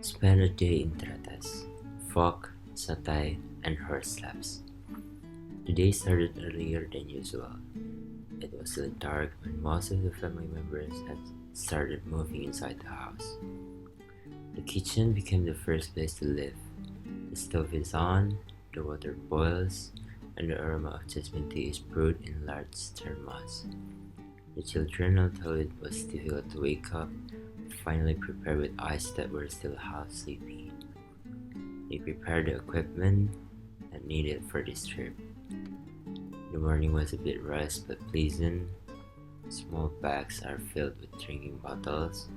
Spent a day in Tretes, fog, Satay, and horse slaps. The day started earlier than usual. It was still dark when most of the family members had started moving inside the house. The kitchen became the first place to live. The stove is on, the water boils, and the aroma of jasmine tea is brewed in large thermos. The children, although it was difficult to wake up, finally prepared with eyes that were still half sleepy. They prepared the equipment and needed for this trip. The morning was a bit rushed but pleasant. Small bags are filled with drinking bottles,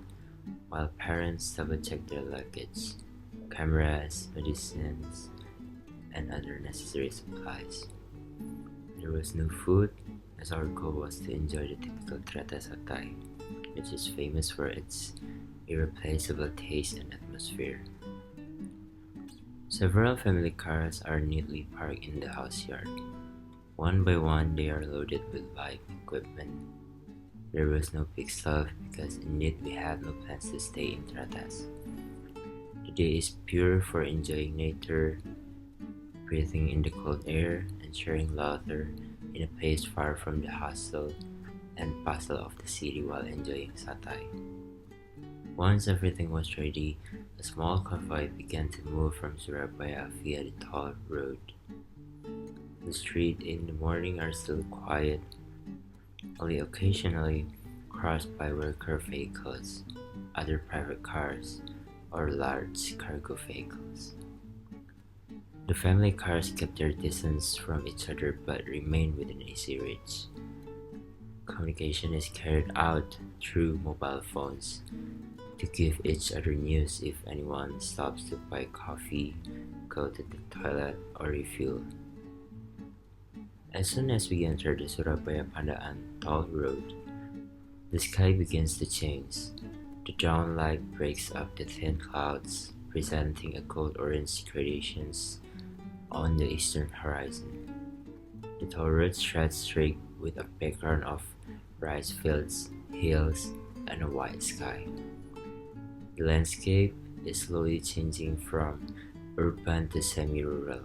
while parents double check their luggage, cameras, medicines, and other necessary supplies. There was no food, as our goal was to enjoy the typical Trata Satay, which is famous for its irreplaceable taste and atmosphere. Several family cars are neatly parked in the house yard. One by one, they are loaded with live equipment. There was no big stuff because indeed we had no plans to stay in Tretes. The day is pure for enjoying nature, breathing in the cold air, and sharing laughter in a place far from the hustle and bustle of the city while enjoying Satay. Once everything was ready, a small convoy began to move from Surabaya via the toll road. The streets in the morning are still quiet, only occasionally crossed by worker vehicles, other private cars, or large cargo vehicles. The family cars kept their distance from each other but remained within easy reach. Communication is carried out through mobile phones to give each other news if anyone stops to buy coffee, go to the toilet, or refuel. As soon as we enter the Surabaya Pandaan toll road, the sky begins to change. The dawn light breaks up the thin clouds, presenting a gold-orange gradations on the eastern horizon. The toll road stretches straight with a background of rice fields, hills, and a white sky. The landscape is slowly changing from urban to semi-rural.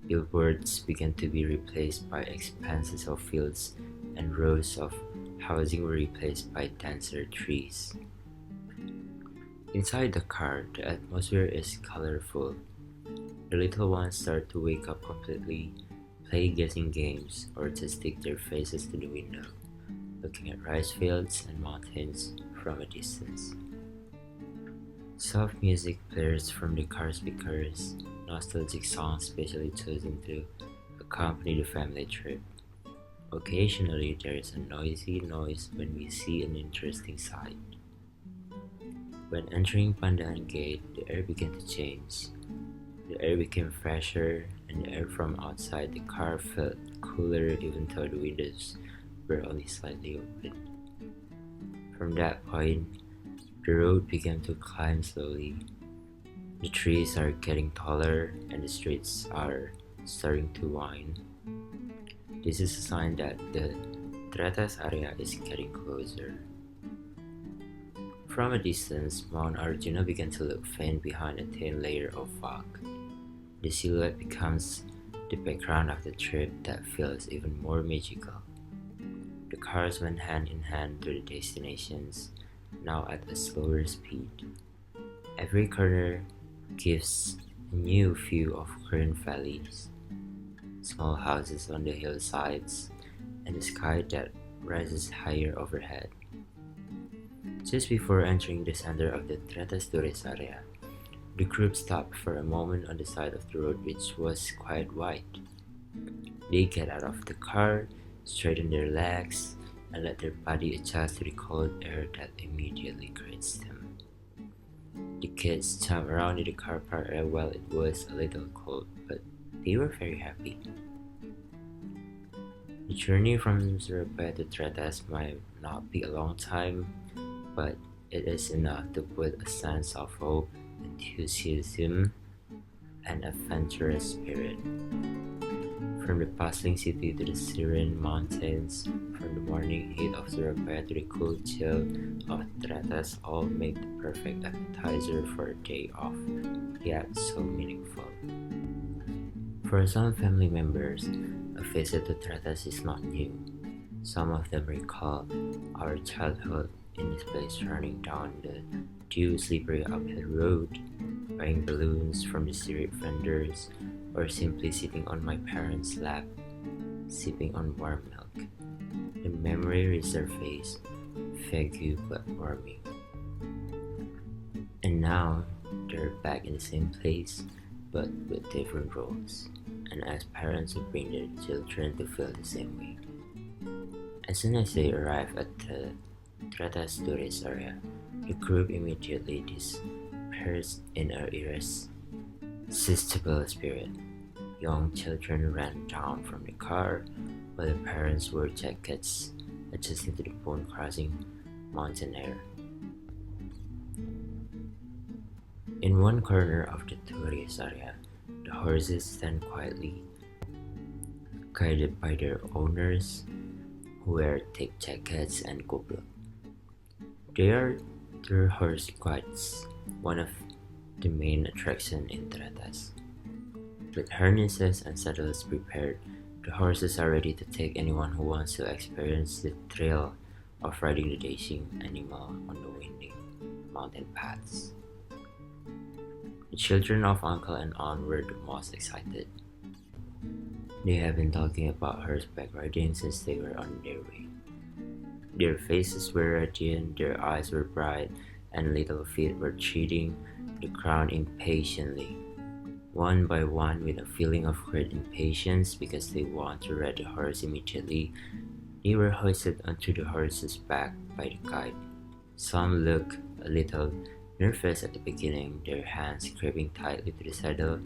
Billboards began to be replaced by expanses of fields, and rows of housing were replaced by denser trees. Inside the car, the atmosphere is colorful. The little ones start to wake up completely, play guessing games, or just stick their faces to the window, looking at rice fields and mountains from a distance. Soft music plays from the car speakers, nostalgic songs specially chosen to accompany the family trip. Occasionally, there is a noisy noise when we see an interesting sight. When entering Pandaan Gate, the air began to change. The air became fresher, and the air from outside the car felt cooler even though the windows were only slightly open. From that point, the road began to climb slowly. The trees are getting taller, and the streets are starting to wind. This is a sign that the Tretes area is getting closer. From a distance, Mount Arjuna began to look faint behind a thin layer of fog. The silhouette becomes the background of the trip that feels even more magical. The cars went hand in hand to the destinations, now at a slower speed. Every corner gives a new view of green valleys, small houses on the hillsides, and a sky that rises higher overhead. Just before entering the center of the Tretes tourist area, the group stopped for a moment on the side of the road which was quite wide. They get out of the car, straighten their legs, and let their body adjust to the cold air that immediately greets them. The kids jumped around in the car park area while it was a little cold, but they were very happy. The journey from Surabaya to Tretes might not be a long time, but it is enough to put a sense of hope, enthusiasm, and adventurous spirit. From the bustling city to the serene mountains, from the morning heat of Surabaya to the cool chill of Tretes, all make the perfect appetizer for a day off, yet so meaningful. For some family members, a visit to Tretes is not new. Some of them recall our childhood in this place, running down the dew slippery uphill road, buying balloons from the street vendors, or simply sitting on my parents' lap, sipping on warm milk. The memory resurfaces, vague but warming. And now they're back in the same place, but with different roles, and as parents who bring their children to feel the same way. As soon as they arrive at the Tretes tourist area, the group immediately dispersed in an irresistible spirit. Young children ran down from the car, while the parents wore jackets, adjusting to the bone-crushing mountain air. In one corner of the tourist area, the horses stand quietly, guided by their owners, who wear thick jackets and kubluk. They are true horse guides, one of the main attractions in Tretes. With harnesses and saddles prepared, the horses are ready to take anyone who wants to experience the thrill of riding the dashing animal on the winding mountain paths. The children of uncle and aunt were the most excited. They have been talking about horseback riding since they were on their way. Their faces were radiant, their eyes were bright, and little feet were treading the ground impatiently. One by one, with a feeling of great impatience because they want to ride the horse immediately, they were hoisted onto the horse's back by the guide. Some looked a little nervous at the beginning, their hands gripping tightly to the saddle,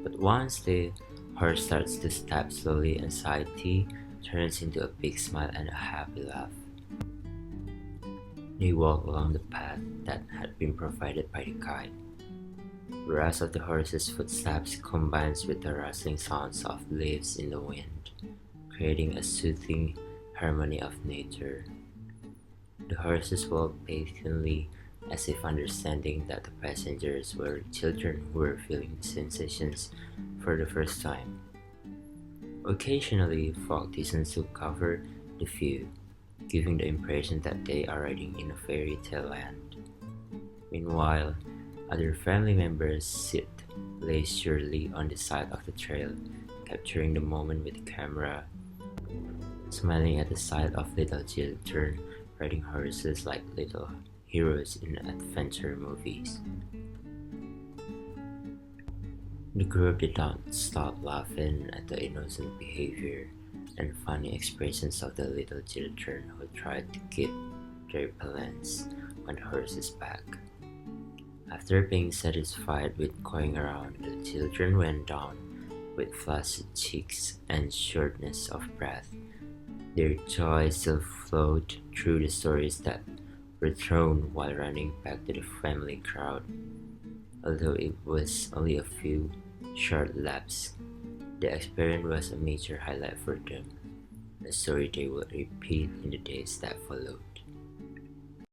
but once the horse starts to step slowly, anxiety turns into a big smile and a happy laugh. They walk along the path that had been provided by the guide. The rest of the horse's footsteps combines with the rustling sounds of leaves in the wind, creating a soothing harmony of nature. The horses walk patiently, as if understanding that the passengers were children who were feeling the sensations for the first time. Occasionally, fog descends to cover the view, giving the impression that they are riding in a fairy tale land. Meanwhile, other family members sit leisurely on the side of the trail, capturing the moment with the camera, smiling at the sight of little children riding horses like little heroes in adventure movies. The group did not stop laughing at the innocent behavior and funny expressions of the little children who tried to keep their balance on the horse's back. After being satisfied with going around, the children went down with flushed cheeks and shortness of breath. Their joy still flowed through the stories that were thrown while running back to the family crowd. Although it was only a few short laps, the experience was a major highlight for them, a story they would repeat in the days that followed.